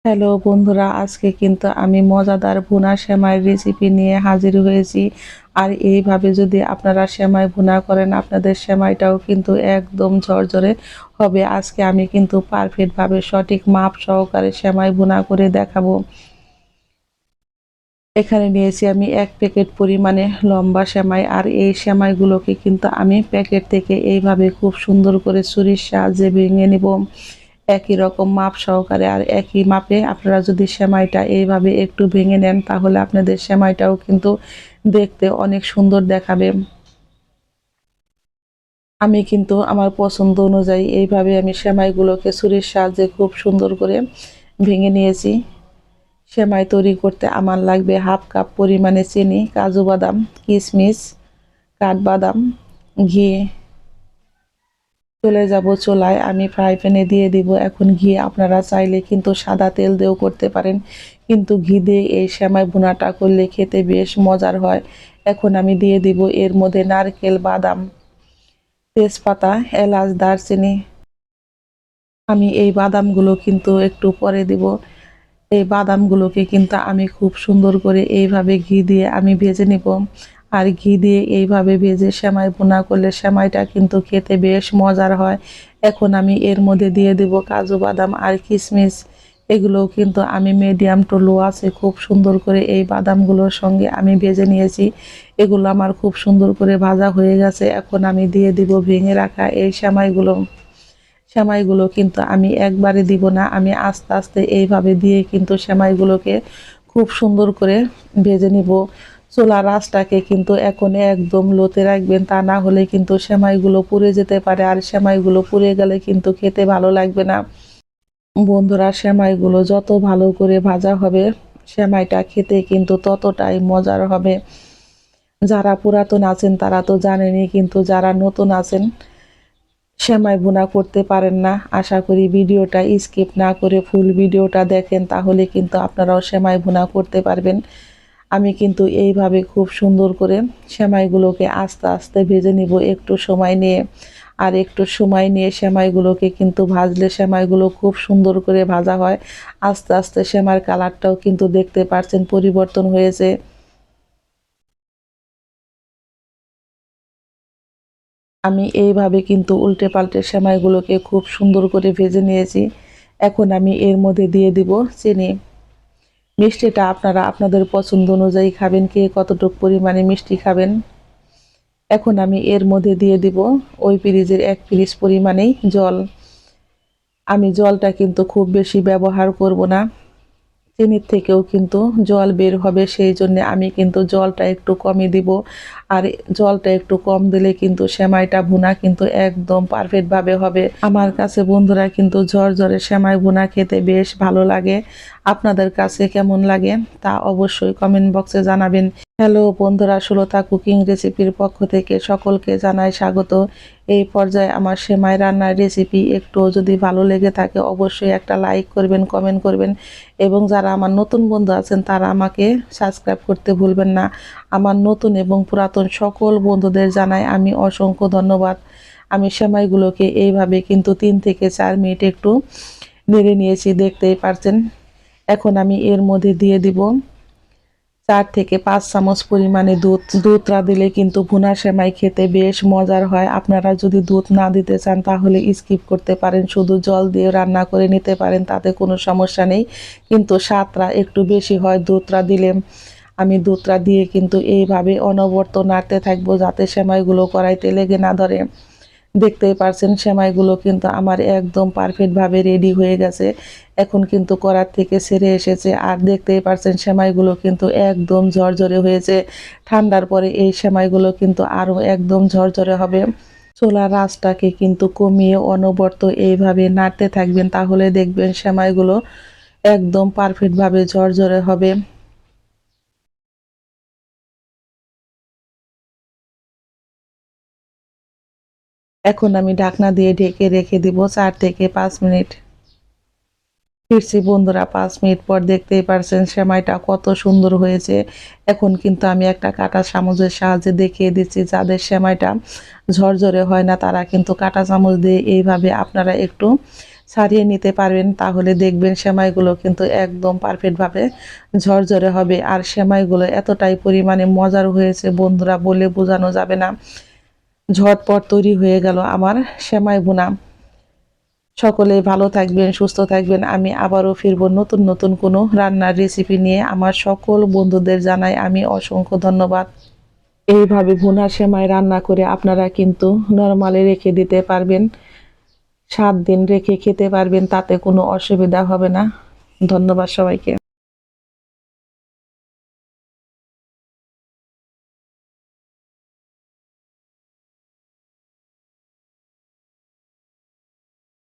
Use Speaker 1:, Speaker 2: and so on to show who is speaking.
Speaker 1: Hello বন্ধুরা, আজকে কিন্তু আমি মজাদার ভুনা সেমাইয়ের রেসিপি নিয়ে হাজির হয়েছি। আর এইভাবে যদি আপনারা সেমাই ভুনা করেন, আপনাদের সেমাইটাও কিন্তু একদম ঝরঝরে হবে। আজকে আমি কিন্তু পারফেক্টভাবে সঠিক মাপ সহকারে সেমাই ভুনা করে দেখাবো। এখানে নিয়েছি আমি 1 প্যাকেট পরিমাণে লম্বা সেমাই। আর এই সেমাইগুলোকে কিন্তু আমি প্যাকেট থেকে এইভাবে খুব সুন্দর করে ছুরির সাহায্যে ভেঙে নিব, একই রকম মাপ সহকারে। আর একই মাপে আপনারা যদি সেমাইটা এইভাবে একটু ভেঙে নেন, তাহলে আপনাদের সেমাইটাও কিন্তু দেখতে অনেক সুন্দর দেখাবে। আমি কিন্তু আমার পছন্দ অনুযায়ী এইভাবে আমি সেমাইগুলোকে ছুরির সাহায্যে খুব সুন্দর করে ভেঙে নিয়েছি। সেমাই তৈরি করতে আমার লাগবে হাফ কাপ পরিমাণে চিনি, কাজু বাদাম, কিশমিশ, কাঠবাদাম, ঘি। চলে যাব চুলায়, আমি ফ্রাই প্যানে দিয়ে দিব এখন ঘি। আপনারা চাইলে কিন্তু সাদা তেল দিয়েও করতে পারেন, কিন্তু ঘি দিয়ে এই সেমাই ভুনাটা করলে খেতে বেশ মজার হয়। এখন আমি দিয়ে দিব এর মধ্যে নারকেল, বাদাম, তেজপাতা, এলাচ, দারচিনি। আমি এই বাদামগুলো কিন্তু একটু পরে দিব। এই বাদামগুলোকে কিন্তু আমি খুব সুন্দর করে এইভাবে ঘি দিয়ে আমি ভেজে নিব। আর ঘি দিয়ে এইভাবে ভেজে সেমাই ভুনা করলে সেমাইটা কিন্তু খেতে বেশ মজার হয়। এখন আমি এর মধ্যে দিয়ে দেব কাজু বাদাম আর কিশমিশ। এগুলোও কিন্তু আমি মিডিয়াম টু লো আছে খুব সুন্দর করে এই বাদামগুলোর সঙ্গে আমি ভেজে নিয়েছি। এগুলো আমার খুব সুন্দর করে ভাজা হয়ে গেছে। এখন আমি দিয়ে দিব ভেঙে রাখা এই সেমাইগুলো। সেমাইগুলো কিন্তু আমি একবারে দিব না, আমি আস্তে আস্তে এইভাবে দিয়ে কিন্তু সেমাইগুলোকে খুব সুন্দর করে ভেজে নিব। চুলার আঁচটাকে কিন্তু এখন একদম লোতে রাখবেন, তা না হলে কিন্তু সেমাইগুলো পুড়ে যেতে পারে। আর সেমাইগুলো পুড়ে গেলে কিন্তু খেতে ভালো লাগবে না। বন্ধুরা, সেমাইগুলো যত ভালো করে ভাজা হবে, সেমাইটা খেতে কিন্তু ততটাই মজার হবে। যারা পুরাতন আছেন তারা তো জানেনই, কিন্তু যারা নতুন আছেন, সেমাই ভুনা করতে পারেন না, আশা করি ভিডিওটা স্কিপ না করে ফুল ভিডিওটা দেখেন, তাহলে কিন্তু আপনারাও সেমাই ভুনা করতে পারবেন। আমি কিন্তু এইভাবে খুব সুন্দর করে সেমাইগুলোকে আস্তে আস্তে ভেজে নিব একটু সময় নিয়ে। আর একটু সময় নিয়ে সেমাইগুলোকে কিন্তু ভাজলে সেমাইগুলো খুব সুন্দর করে ভাজা হয়। আস্তে আস্তে সেমাইয়ের কালারটাও কিন্তু দেখতে পাচ্ছেন পরিবর্তন হয়েছে। আমি এইভাবে কিন্তু উল্টে পাল্টে সেমাইগুলোকে খুব সুন্দর করে ভেজে নিয়েছি। এখন আমি এর মধ্যে দিয়ে দিব চিনি। মিষ্টিটা আপনারা আপনাদের পছন্দ অনুযায়ী খাবেন, কে কতটুকু পরিমাণে মিষ্টি খাবেন। এখন আমি এর মধ্যে দিয়ে দিব ওই পিরিচের 1 পিরিচ পরিমাণেই জল। আমি জলটা কিন্তু খুব বেশি ব্যবহার করব না, চিনির থেকেও কিন্তু জল বের হবে, সেই জন্য আমি কিন্তু জলটা একটু কমই দিব। আর জলটা একটু কম দিলে কিন্তু সেমাইটা ভুনা কিন্তু একদম পারফেক্টভাবে হবে। আমার কাছে বন্ধুরা কিন্তু ঝরঝরে সেমাই ভুনা খেতে বেশ ভালো লাগে। আপনাদের কাছে কেমন লাগে তা অবশ্যই কমেন্ট বক্সে জানাবেন। হ্যালো বন্ধুরা, সুলতা কুকিং রেসিপির পক্ষ থেকে সকলকে জানাই স্বাগত। এই পর্যায়ে আমার সেমাই রান্নার রেসিপি একটু যদি ভালো লেগে থাকে, অবশ্যই একটা লাইক করবেন, কমেন্ট করবেন। এবং যারা আমার নতুন বন্ধু আছেন তারা আমাকে সাবস্ক্রাইব করতে ভুলবেন না। আমার নতুন এবং পুরাতন সকল বন্ধুদের জানাই আমি অসংখ্য ধন্যবাদ। আমি সেমাইগুলোকে এইভাবে কিন্তু 3 থেকে 4 মিনিট একটু নেড়ে নিয়েছি, দেখতেই পারছেন। এখন আমি এর মধ্যে দিয়ে দিব 4 থেকে 5 চামচ পরিমাণে দুধ। দুধটা দিলে কিন্তু ভুনা সেমাই খেতে বেশ মজার হয়। আপনারা যদি দুধ না দিতে চান তাহলে স্কিপ করতে পারেন, শুধু জল দিয়ে রান্না করে নিতে পারেন, তাতে কোনো সমস্যা নেই। কিন্তু স্বাদটা একটু বেশি হয় দুধটা দিলে। আমি দুধটা দিয়ে কিন্তু এইভাবে অনবরত নাড়তে থাকবো, যাতে সেমাইগুলো কড়াইতে লেগে না ধরে। দেখতেই পারছেন সেমাইগুলো কিন্তু আমার একদম পারফেক্টভাবে রেডি হয়ে গেছে। এখন কিন্তু কড়ার থেকে ছেড়ে এসেছে। আর দেখতেই পারছেন সেমাইগুলো কিন্তু একদম ঝরঝরে হয়েছে। ঠান্ডার পরে এই সেমাইগুলো কিন্তু আরও একদম ঝরঝরে হবে। চুলার আঁচটাকে কিন্তু কমিয়ে অনবরত এইভাবে নাড়তে থাকবেন, তাহলে দেখবেন সেমাইগুলো একদম পারফেক্টভাবে ঝরঝরে হবে। এখন আমি ঢাকনা দিয়ে ঢেকে রেখে দিব 4 থেকে 5 মিনিট। ফিরছি বন্ধুরা 5 মিনিট পর, দেখতেই পারছেন সেমাইটা কত সুন্দর হয়েছে। এখন কিন্তু আমি একটা কাঁটা চামচের সাহায্যে দেখিয়ে দিচ্ছি, যাদের সেমাইটা ঝরঝরে হয় না তারা কিন্তু কাঁটা চামচ দিয়ে এইভাবে আপনারা একটু ছাড়িয়ে নিতে পারবেন, তাহলে দেখবেন সেমাইগুলো কিন্তু একদম পারফেক্টভাবে ঝরঝরে হবে। আর সেমাইগুলো এতটাই পরিমাণে মজার হয়েছে বন্ধুরা, বলে বোঝানো যাবে না। ঝটপট তৈরি হয়ে গেল আমার সেমাই ভুনা। সকলেই ভালো থাকবেন, সুস্থ থাকবেন। আমি আবারও ফিরবো নতুন নতুন কোনো রান্নার রেসিপি নিয়ে। আমার সকল বন্ধুদের জানাই আমি অসংখ্য ধন্যবাদ। এইভাবে ভুনা সেমাই রান্না করে আপনারা কিন্তু নরমালে রেখে দিতে পারবেন, 7 দিন রেখে খেতে পারবেন, তাতে কোনো অসুবিধা হবে না। ধন্যবাদ সবাইকে।